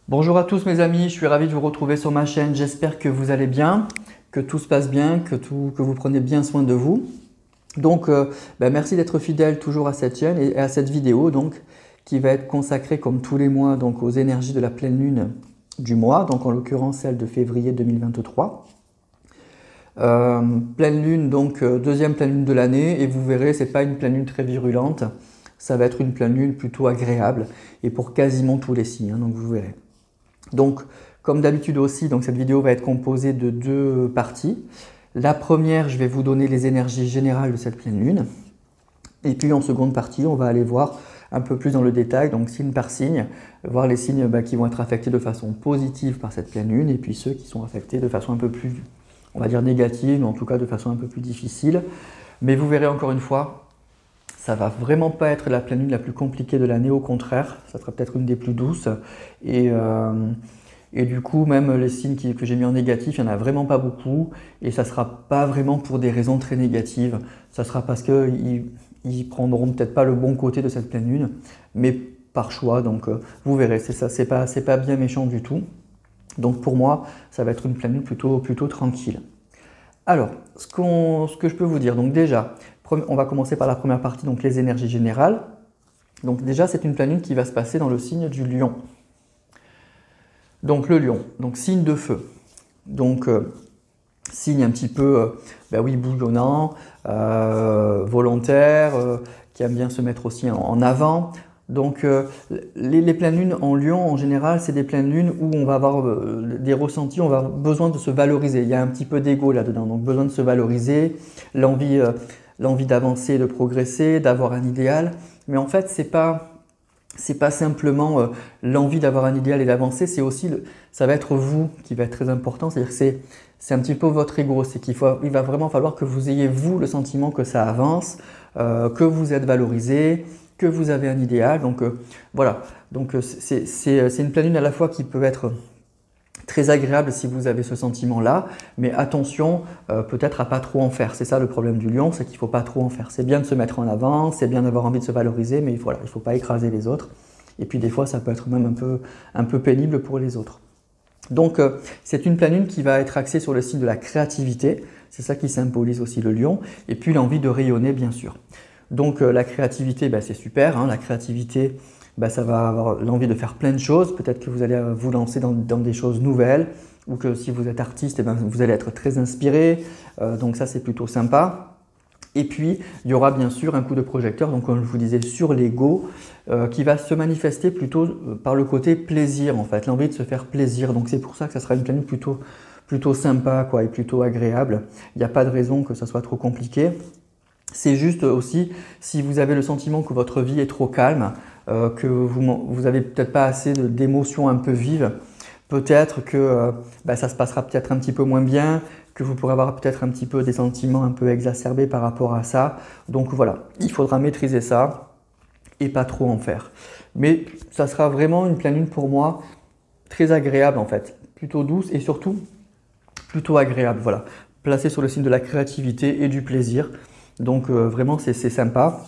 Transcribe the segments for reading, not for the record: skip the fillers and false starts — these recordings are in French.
Bonjour à tous mes amis, je suis ravi de vous retrouver sur ma chaîne. J'espère que vous allez bien, que tout se passe bien, que vous prenez bien soin de vous. Donc, merci d'être fidèle toujours à cette chaîne et à cette vidéo donc, qui va être consacrée comme tous les mois donc, aux énergies de la pleine lune du mois, donc en l'occurrence celle de février 2023. Pleine lune, donc deuxième pleine lune de l'année, et vous verrez, ce n'est pas une pleine lune très virulente, ça va être une pleine lune plutôt agréable et pour quasiment tous les signes, hein, donc vous verrez. Donc, comme d'habitude aussi, donc cette vidéo va être composée de deux parties. La première, je vais vous donner les énergies générales de cette pleine lune. Et puis en seconde partie, on va aller voir un peu plus dans le détail, donc signe par signe, voir les signes qui vont être affectés de façon positive par cette pleine lune et puis ceux qui sont affectés de façon un peu plus, on va dire négative, mais en tout cas de façon un peu plus difficile. Mais vous verrez encore une fois, ça va vraiment pas être la pleine lune la plus compliquée de l'année, au contraire, ça sera peut-être une des plus douces. Et du coup, même les signes que j'ai mis en négatif, il n'y en a vraiment pas beaucoup. Et ça ne sera pas vraiment pour des raisons très négatives. Ça sera parce qu'ils ne prendront peut-être pas le bon côté de cette pleine lune, mais par choix. Donc vous verrez, c'est pas bien méchant du tout. Donc pour moi, ça va être une pleine lune plutôt tranquille. Alors, ce que je peux vous dire, donc déjà, on va commencer par la première partie, donc les énergies générales. Donc déjà, c'est une pleine lune qui va se passer dans le signe du Lion. Donc le Lion, donc signe de feu. Donc signe un petit peu, oui, bouillonnant, volontaire, qui aime bien se mettre aussi en avant. Donc les pleines lunes en Lion, en général, c'est des pleines lunes où on va avoir des ressentis, on va avoir besoin de se valoriser. Il y a un petit peu d'ego là-dedans, donc besoin de se valoriser, l'envie d'avancer, de progresser, d'avoir un idéal. Mais en fait, c'est pas simplement l'envie d'avoir un idéal et d'avancer, c'est aussi, ça va être vous qui va être très important. C'est-à-dire que c'est un petit peu votre ego, c'est il va vraiment falloir que vous ayez vous le sentiment que ça avance, que vous êtes valorisé, que vous avez un idéal. Donc voilà, donc c'est une pleine lune à la fois qui peut être très agréable si vous avez ce sentiment-là, mais attention peut-être à pas trop en faire. C'est ça le problème du Lion, c'est qu'il ne faut pas trop en faire. C'est bien de se mettre en avant, c'est bien d'avoir envie de se valoriser, mais voilà, il ne faut pas écraser les autres. Et puis des fois, ça peut être même un peu pénible pour les autres. Donc c'est une pleine lune qui va être axée sur le signe de la créativité, c'est ça qui symbolise aussi le Lion, et puis l'envie de rayonner bien sûr. Donc la créativité, c'est super, hein, la créativité, ça va avoir l'envie de faire plein de choses. Peut-être que vous allez vous lancer dans des choses nouvelles, ou que si vous êtes artiste, vous allez être très inspiré. Donc ça, c'est plutôt sympa. Et puis, il y aura bien sûr un coup de projecteur, donc comme je vous disais, sur l'ego, qui va se manifester plutôt par le côté plaisir, en fait, l'envie de se faire plaisir. Donc c'est pour ça que ça sera une planète plutôt sympa quoi, et plutôt agréable. Il n'y a pas de raison que ça soit trop compliqué. C'est juste aussi si vous avez le sentiment que votre vie est trop calme, que vous n'avez peut-être pas assez d'émotions un peu vives, peut-être que ça se passera peut-être un petit peu moins bien, que vous pourrez avoir peut-être un petit peu des sentiments un peu exacerbés par rapport à ça. Donc voilà, il faudra maîtriser ça et pas trop en faire. Mais ça sera vraiment une pleine lune pour moi très agréable en fait, plutôt douce et surtout plutôt agréable. Voilà, placée sur le signe de la créativité et du plaisir. Donc vraiment c'est sympa.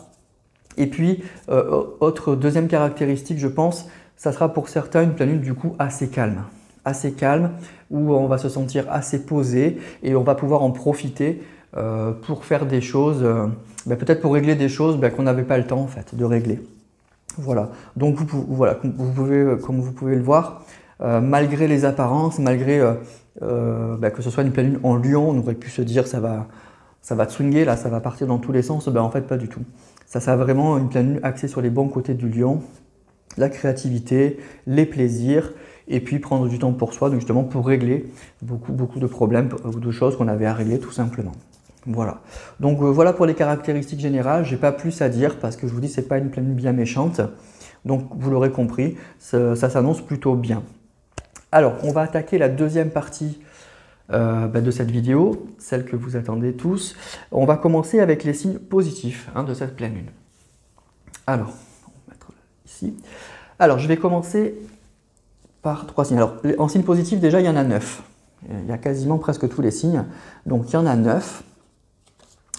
Et puis autre deuxième caractéristique, je pense, ça sera pour certains une pleine lune du coup assez calme, où on va se sentir assez posé et on va pouvoir en profiter pour faire des choses, peut-être pour régler des choses qu'on n'avait pas le temps en fait de régler. Voilà, donc voilà, comme vous pouvez le voir, malgré les apparences, malgré que ce soit une pleine lune en Lion, on aurait pu se dire ça va swinguer, là, ça va partir dans tous les sens. En fait, pas du tout. Ça sera vraiment une pleine lune axée sur les bons côtés du Lion, la créativité, les plaisirs, et puis prendre du temps pour soi, donc justement pour régler beaucoup de problèmes ou de choses qu'on avait à régler tout simplement. Voilà. Donc voilà pour les caractéristiques générales. J'ai pas plus à dire parce que je vous dis c'est pas une pleine lune bien méchante. Donc vous l'aurez compris, ça s'annonce plutôt bien. Alors on va attaquer la deuxième partie de cette vidéo, celle que vous attendez tous. On va commencer avec les signes positifs de cette pleine lune. Alors, on va mettre ici. Alors, je vais commencer par 3 signes. Alors, en signes positifs, déjà, il y en a 9. Il y a quasiment presque tous les signes. Donc, il y en a 9.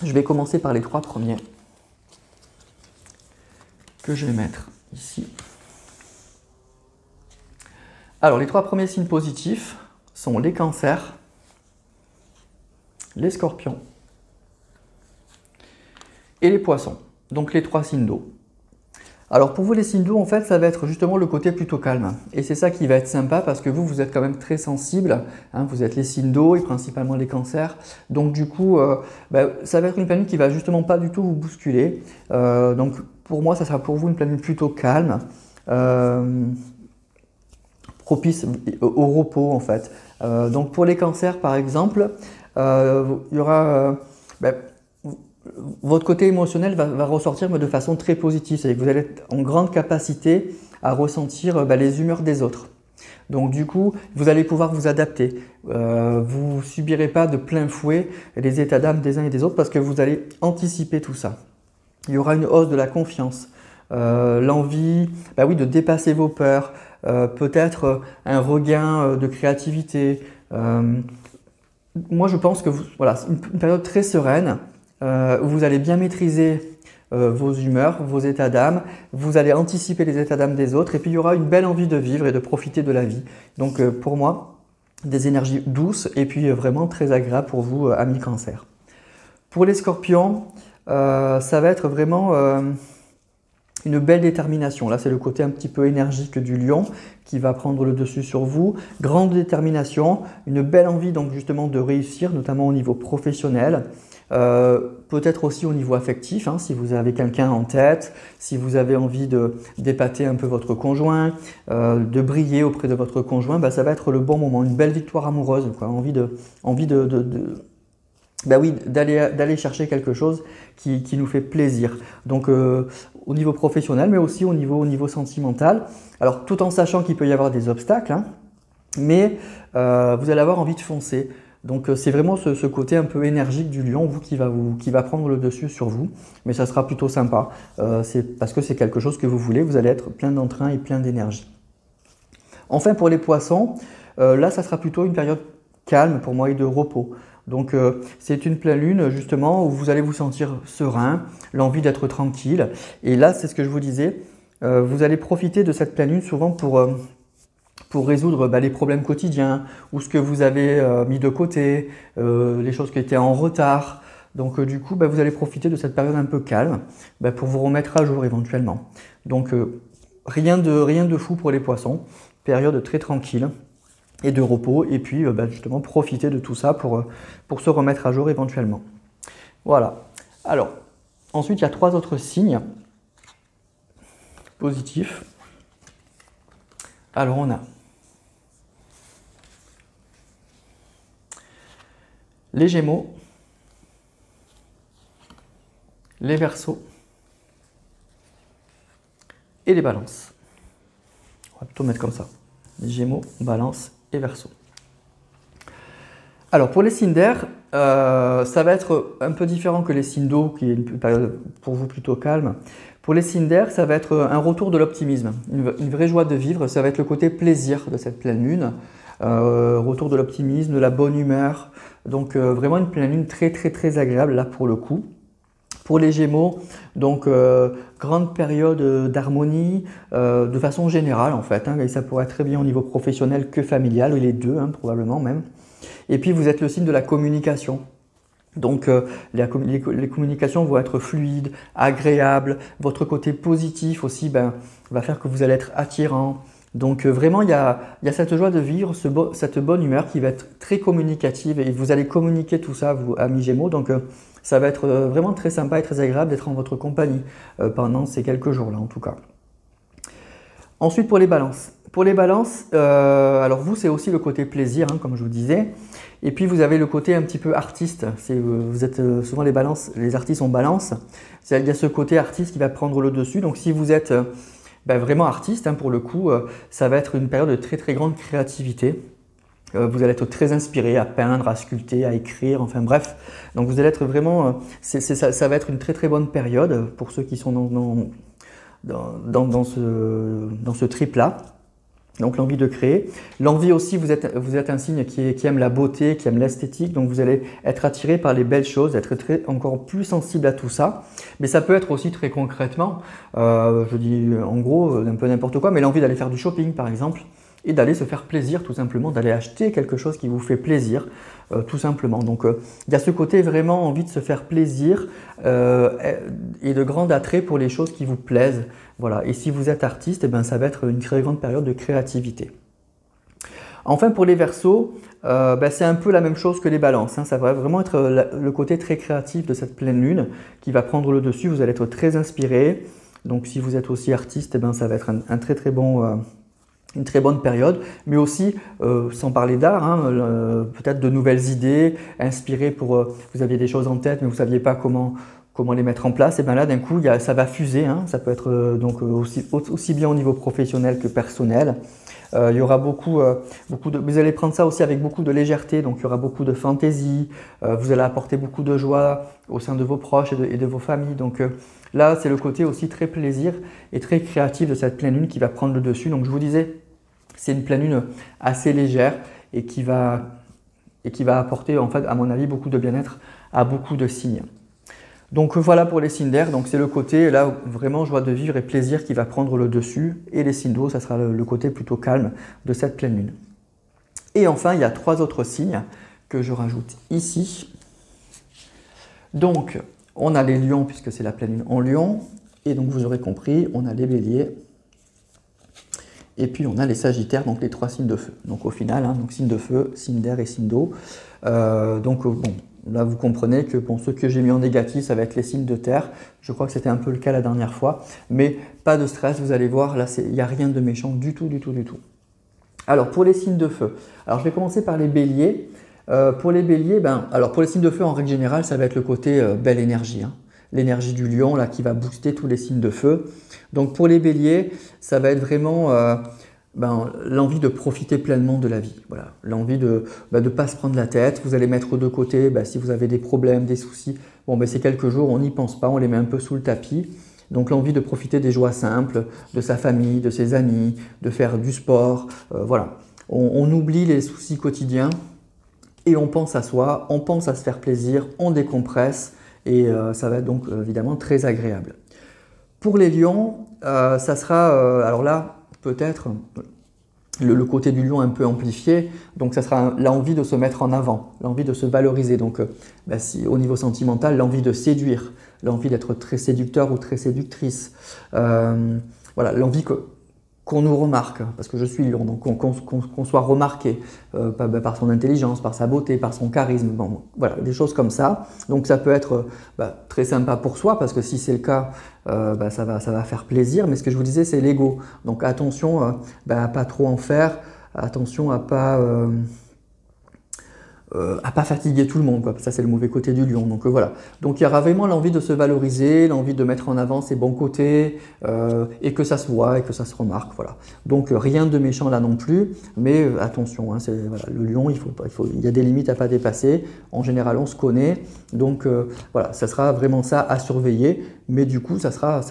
Je vais commencer par les 3 premiers que je vais mettre ici. Alors, les 3 premiers signes positifs sont les cancers, les scorpions et les poissons. Donc, les 3 signes d'eau. Alors, pour vous, les signes d'eau, en fait, ça va être justement le côté plutôt calme. Et c'est ça qui va être sympa parce que vous êtes quand même très sensible. Hein, vous êtes les signes d'eau et principalement les cancers. Donc, du coup, ça va être une planète qui va justement pas du tout vous bousculer. Donc, pour moi, ça sera pour vous une planète plutôt calme. Propice au repos en fait. Donc pour les cancers par exemple, il y aura votre côté émotionnel va ressortir mais de façon très positive. C'est-à-dire que vous allez être en grande capacité à ressentir les humeurs des autres. Donc du coup, vous allez pouvoir vous adapter. Vous ne subirez pas de plein fouet les états d'âme des uns et des autres parce que vous allez anticiper tout ça. Il y aura une hausse de la confiance, l'envie de dépasser vos peurs, peut-être un regain de créativité. Moi, je pense que voilà, c'est une période très sereine où vous allez bien maîtriser vos humeurs, vos états d'âme, vous allez anticiper les états d'âme des autres et puis il y aura une belle envie de vivre et de profiter de la vie. Donc pour moi, des énergies douces et puis vraiment très agréables pour vous, amis cancer. Pour les scorpions, ça va être vraiment une belle détermination. Là, c'est le côté un petit peu énergique du lion qui va prendre le dessus sur vous. Grande détermination, une belle envie donc justement de réussir, notamment au niveau professionnel. Peut-être aussi au niveau affectif, hein, si vous avez quelqu'un en tête, si vous avez envie d'épater un peu votre conjoint, de briller auprès de votre conjoint, ça va être le bon moment, une belle victoire amoureuse, quoi. D'aller chercher quelque chose qui nous fait plaisir. Donc au niveau professionnel, mais aussi au niveau sentimental. Alors tout en sachant qu'il peut y avoir des obstacles, hein, mais vous allez avoir envie de foncer. Donc c'est vraiment ce côté un peu énergique du lion qui va prendre le dessus sur vous, mais ça sera plutôt sympa. C'est parce que c'est quelque chose que vous voulez, vous allez être plein d'entrain et plein d'énergie. Enfin pour les poissons, là ça sera plutôt une période calme pour moi et de repos. Donc c'est une pleine lune justement où vous allez vous sentir serein, l'envie d'être tranquille. Et là c'est ce que je vous disais, vous allez profiter de cette pleine lune souvent pour résoudre les problèmes quotidiens ou ce que vous avez mis de côté, les choses qui étaient en retard. Donc du coup vous allez profiter de cette période un peu calme pour vous remettre à jour éventuellement. Donc rien de fou pour les poissons, période très tranquille et de repos, et puis justement profiter de tout ça pour se remettre à jour éventuellement. Voilà. Alors, ensuite, il y a 3 autres signes positifs. Alors, on a les Gémeaux, les Verseaux et les Balances. On va plutôt mettre comme ça. Les Gémeaux, Balance et Verseau. Alors pour les signes d'air, ça va être un peu différent que les signes d'eau, qui est une période pour vous plutôt calme. Pour les signes d'air, ça va être un retour de l'optimisme, une vraie joie de vivre. Ça va être le côté plaisir de cette pleine lune, retour de l'optimisme, de la bonne humeur. Donc vraiment une pleine lune très très très agréable là pour le coup. Pour les Gémeaux, donc grande période d'harmonie de façon générale en fait, hein, et ça pourrait être très bien au niveau professionnel que familial, les deux hein, probablement même. Et puis vous êtes le signe de la communication. Donc les communications vont être fluides, agréables, votre côté positif aussi va faire que vous allez être attirant. Donc vraiment il y a cette joie de vivre, cette bonne humeur qui va être très communicative et vous allez communiquer tout ça vous amis Gémeaux. Donc ça va être vraiment très sympa et très agréable d'être en votre compagnie pendant ces quelques jours-là en tout cas. Ensuite pour les balances. Pour les balances, alors vous c'est aussi le côté plaisir hein, comme je vous disais. Et puis vous avez le côté un petit peu artiste. Vous êtes souvent les balances, les artistes en balance. Il y a ce côté artiste qui va prendre le dessus. Donc si vous êtes vraiment artiste hein, pour le coup, ça va être une période de très très grande créativité. Vous allez être très inspiré à peindre, à sculpter, à écrire, enfin bref. Donc vous allez être vraiment, ça va être une très très bonne période pour ceux qui sont dans ce trip-là. Donc l'envie de créer. L'envie aussi, vous êtes un signe qui aime la beauté, qui aime l'esthétique. Donc vous allez être attiré par les belles choses, être encore plus sensible à tout ça. Mais ça peut être aussi très concrètement, je dis en gros un peu n'importe quoi, mais l'envie d'aller faire du shopping par exemple. et d'aller se faire plaisir tout simplement, d'aller acheter quelque chose qui vous fait plaisir tout simplement. Donc il y a ce côté vraiment envie de se faire plaisir et de grand attrait pour les choses qui vous plaisent. Voilà. Et si vous êtes artiste, eh ben, ça va être une très grande période de créativité. Enfin pour les Verseaux, ben, c'est un peu la même chose que les Balances, hein. Ça va vraiment être le côté très créatif de cette pleine lune qui va prendre le dessus. Vous allez être très inspiré. Donc si vous êtes aussi artiste, eh ben, ça va être un très très bon, une très bonne période. Mais aussi, sans parler d'art, hein, peut-être de nouvelles idées, inspirées pour… vous aviez des choses en tête mais vous ne saviez pas comment les mettre en place. Et bien là, d'un coup, ça va fuser, hein. Ça peut être donc aussi bien au niveau professionnel que personnel. Il y aura beaucoup de… Vous allez prendre ça aussi avec beaucoup de légèreté, donc il y aura beaucoup de fantaisie. Vous allez apporter beaucoup de joie au sein de vos proches et de vos familles. Donc là, c'est le côté aussi très plaisir et très créatif de cette pleine lune qui va prendre le dessus. Donc je vous disais, c'est une pleine lune assez légère et qui va apporter, en fait, à mon avis, beaucoup de bien-être à beaucoup de signes. Donc voilà pour les signes d'air, donc c'est le côté là vraiment joie de vivre et plaisir qui va prendre le dessus, et les signes d'eau, ça sera le côté plutôt calme de cette pleine lune. Et enfin, il y a 3 autres signes que je rajoute ici. Donc on a les lions puisque c'est la pleine lune en lion, et donc vous aurez compris, on a les béliers, et puis on a les sagittaires, donc les 3 signes de feu. Donc au final, hein, donc signe de feu, signe d'air et signe d'eau. Bon. Là, vous comprenez que bon, ceux que j'ai mis en négatif, ça va être les signes de terre. Je crois que c'était un peu le cas la dernière fois. Mais pas de stress, vous allez voir, là, il n'y a rien de méchant du tout, du tout, du tout. Alors, pour les signes de feu, alors je vais commencer par les béliers. Pour les béliers, alors pour les signes de feu, en règle générale, ça va être le côté belle énergie, hein. L'énergie du lion, là, qui va booster tous les signes de feu. Donc, pour les béliers, ça va être vraiment… l'envie de profiter pleinement de la vie, voilà. L'envie de ne pas se prendre la tête. Vous allez mettre de côté si vous avez des problèmes, des soucis. Bon, ces quelques jours, on n'y pense pas, on les met un peu sous le tapis. Donc l'envie de profiter des joies simples, de sa famille, de ses amis, de faire du sport. Voilà. On oublie les soucis quotidiens et on pense à soi, on pense à se faire plaisir, on décompresse et ça va être donc évidemment très agréable. Pour les lions, ça sera… alors là, peut-être le côté du lion un peu amplifié, donc ça sera l'envie de se mettre en avant, l'envie de se valoriser. Donc si, au niveau sentimental, l'envie de séduire, l'envie d'être très séducteur ou très séductrice, voilà, l'envie qu'on nous remarque, parce que je suis lion, donc qu'on soit remarqué par son intelligence, par sa beauté, par son charisme, bon, voilà, des choses comme ça. Donc ça peut être très sympa pour soi, parce que si c'est le cas, ça va faire plaisir. Mais ce que je vous disais, c'est l'ego. Donc attention à pas trop en faire, attention à pas fatiguer tout le monde, quoi. Ça c'est le mauvais côté du lion. Donc voilà. Donc il y aura vraiment l'envie de se valoriser, l'envie de mettre en avant ses bons côtés et que ça se voit et que ça se remarque. Voilà. Donc rien de méchant là non plus, mais attention, hein, voilà, le lion, il y a des limites à pas dépasser. En général, on se connaît. Donc voilà, ça sera vraiment ça à surveiller. Mais du coup, ça sera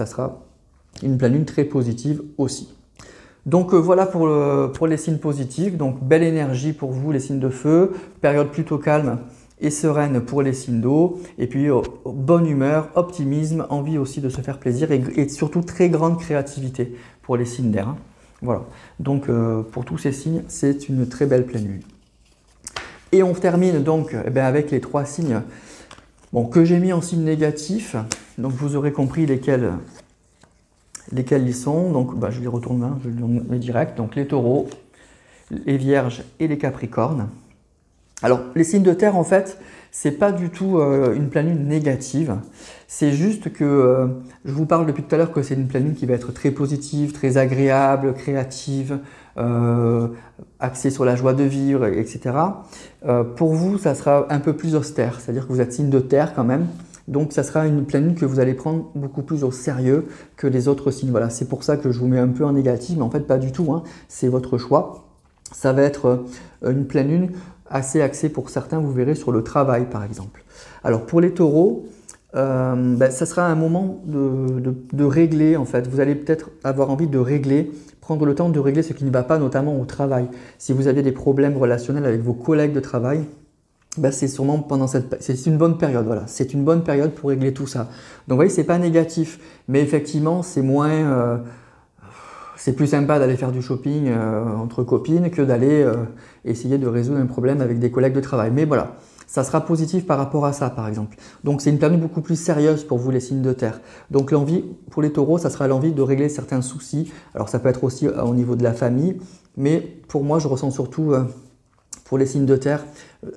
une pleine lune très positive aussi. Donc voilà pour les signes positifs, donc belle énergie pour vous les signes de feu, période plutôt calme et sereine pour les signes d'eau, et puis bonne humeur, optimisme, envie aussi de se faire plaisir et surtout très grande créativité pour les signes d'air, hein. Voilà, donc pour tous ces signes, c'est une très belle pleine lune. Et on termine donc avec les 3 signes que j'ai mis en signe négatif, donc vous aurez compris lesquels ils sont. Donc je les retourne, hein, je les mets direct. Donc les taureaux, les vierges et les capricornes. Alors les signes de terre, en fait, c'est pas du tout une pleine lune négative. C'est juste que je vous parle depuis tout à l'heure que c'est une pleine lune qui va être très positive, très agréable, créative, axée sur la joie de vivre, etc. Pour vous, ça sera un peu plus austère, c'est-à-dire que vous êtes signe de terre quand même. Donc ça sera une pleine lune que vous allez prendre beaucoup plus au sérieux que les autres signes. Voilà, c'est pour ça que je vous mets un peu en négatif, mais en fait pas du tout, hein. C'est votre choix. Ça va être une pleine lune assez axée pour certains, vous verrez, sur le travail par exemple. Alors pour les taureaux, ça sera un moment de régler en fait. Vous allez peut-être avoir envie de régler, prendre le temps de régler ce qui ne va pas, notamment au travail. Si vous avez des problèmes relationnels avec vos collègues de travail, c'est sûrement pendant c'est une bonne période, voilà. C'est une bonne période pour régler tout ça. Donc vous voyez, c'est pas négatif, mais effectivement, c'est moins c'est plus sympa d'aller faire du shopping entre copines que d'aller essayer de résoudre un problème avec des collègues de travail. Mais voilà, ça sera positif par rapport à ça, par exemple. Donc, c'est une planète beaucoup plus sérieuse pour vous, les signes de terre. Donc, l'envie, pour les taureaux, ça sera l'envie de régler certains soucis. Alors, ça peut être aussi au niveau de la famille, mais pour moi, je ressens surtout, pour les signes de terre,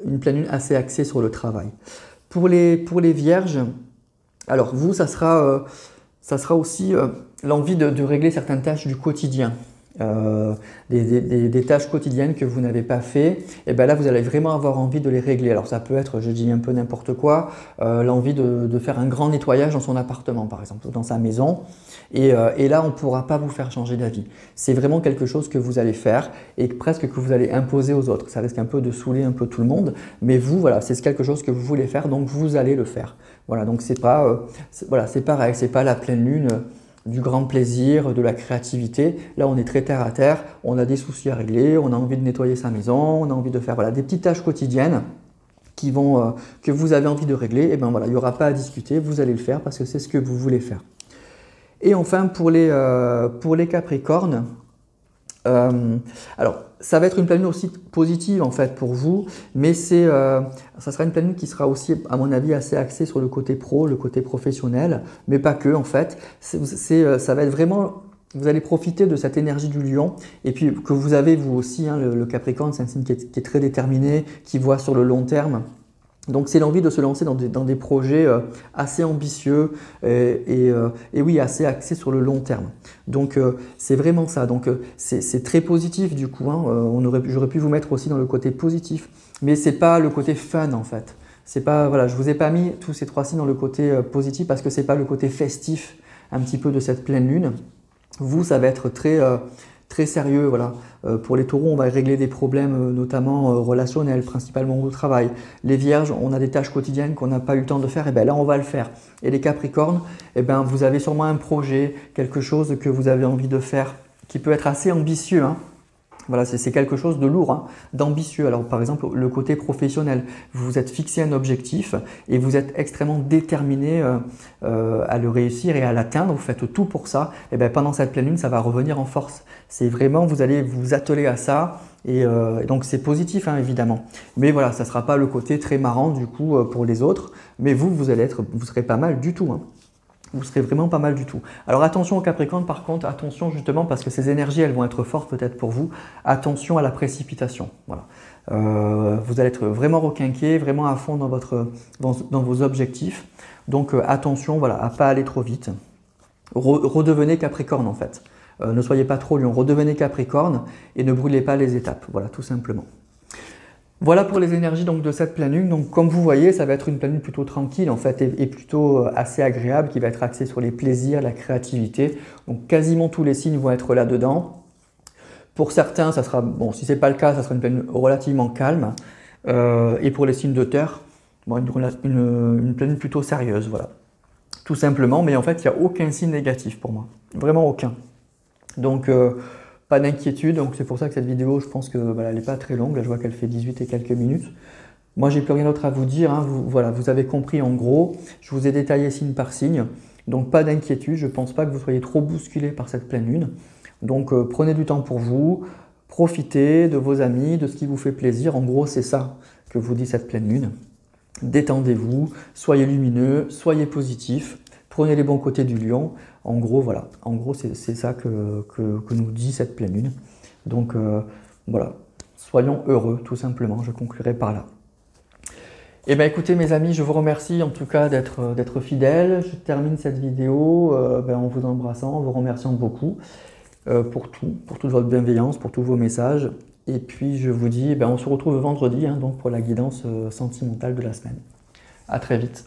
une pleine lune assez axée sur le travail. Pour les vierges, alors vous, ça sera aussi l'envie de régler certaines tâches du quotidien. Des tâches quotidiennes que vous n'avez pas fait, et bien là vous allez vraiment avoir envie de les régler. Alors ça peut être, je dis un peu n'importe quoi, l'envie de faire un grand nettoyage dans son appartement par exemple, ou dans sa maison, et là on ne pourra pas vous faire changer d'avis. C'est vraiment quelque chose que vous allez faire et presque que vous allez imposer aux autres. Ça risque un peu de saouler un peu tout le monde, mais vous, voilà, c'est quelque chose que vous voulez faire, donc vous allez le faire. Voilà, donc c'est pas, voilà, c'est pareil, c'est pas la pleine lune du grand plaisir, de la créativité. Là, on est très terre à terre, on a des soucis à régler, on a envie de nettoyer sa maison, on a envie de faire voilà, des petites tâches quotidiennes que vous avez envie de régler. Et bien voilà, il n'y aura pas à discuter, vous allez le faire parce que c'est ce que vous voulez faire. Et enfin, pour les Capricornes, alors ça va être une planète aussi positive en fait pour vous, mais ça sera une planète qui sera aussi à mon avis assez axée sur le côté pro, le côté professionnel, mais pas que en fait. Ça va être vraiment, vous allez profiter de cette énergie du lion et puis que vous avez vous aussi, hein, le Capricorne, c'est un signe qui est très déterminé, qui voit sur le long terme. Donc c'est l'envie de se lancer dans des projets assez ambitieux et oui, assez axés sur le long terme. Donc c'est vraiment ça. Donc c'est très positif du coup, hein. J'aurais pu vous mettre aussi dans le côté positif, mais c'est pas le côté fun en fait. C'est pas, voilà, je vous ai pas mis tous ces trois signes dans le côté positif parce que c'est pas le côté festif un petit peu de cette pleine lune. Vous, ça va être très sérieux, voilà. Pour les taureaux, on va régler des problèmes notamment relationnels, principalement au travail. Les vierges, on a des tâches quotidiennes qu'on n'a pas eu le temps de faire, et bien là on va le faire. Et les capricornes, eh ben, vous avez sûrement un projet, quelque chose que vous avez envie de faire, qui peut être assez ambitieux, hein. Voilà, c'est quelque chose de lourd, hein, d'ambitieux. Alors par exemple, le côté professionnel, vous vous êtes fixé un objectif et vous êtes extrêmement déterminé à le réussir et à l'atteindre, vous faites tout pour ça. Et bien pendant cette pleine lune, ça va revenir en force. C'est vraiment, vous allez vous atteler à ça et donc c'est positif, hein, évidemment. Mais voilà, ça ne sera pas le côté très marrant du coup pour les autres, mais vous serez pas mal du tout, hein. Vous serez vraiment pas mal du tout. Alors attention au Capricorne par contre, attention justement parce que ces énergies elles vont être fortes peut-être pour vous. Attention à la précipitation. Voilà. Vous allez être vraiment requinqué, vraiment à fond dans vos objectifs. Donc attention voilà, à ne pas aller trop vite. Redevenez Capricorne en fait. Ne soyez pas trop lion, redevenez Capricorne et ne brûlez pas les étapes. Voilà, tout simplement. Voilà pour les énergies donc, de cette pleine lune. Donc, comme vous voyez, ça va être une pleine lune plutôt tranquille en fait et plutôt assez agréable qui va être axée sur les plaisirs, la créativité. Donc, quasiment tous les signes vont être là-dedans. Pour certains, ça sera, bon, si ce n'est pas le cas, ça sera une pleine lune relativement calme. Et pour les signes de terre, bon, une pleine lune plutôt sérieuse, voilà. Tout simplement, mais en fait, il n'y a aucun signe négatif pour moi. Vraiment aucun. Donc, pas d'inquiétude, donc c'est pour ça que cette vidéo, je pense que voilà, elle n'est pas très longue, là je vois qu'elle fait 18 et quelques minutes. Moi j'ai plus rien d'autre à vous dire, hein. Voilà, vous avez compris en gros, je vous ai détaillé signe par signe, donc pas d'inquiétude, je ne pense pas que vous soyez trop bousculé par cette pleine lune. Donc prenez du temps pour vous, profitez de vos amis, de ce qui vous fait plaisir, en gros c'est ça que vous dit cette pleine lune. Détendez-vous, soyez lumineux, soyez positif. Prenez les bons côtés du lion. En gros, voilà. En gros, c'est ça que nous dit cette pleine lune. Donc, voilà. Soyons heureux, tout simplement. Je conclurai par là. Eh bien, écoutez, mes amis, je vous remercie en tout cas d'être fidèles. Je termine cette vidéo en vous embrassant, en vous remerciant beaucoup pour toute votre bienveillance, pour tous vos messages. Et puis, je vous dis, on se retrouve vendredi donc pour la guidance sentimentale de la semaine. À très vite.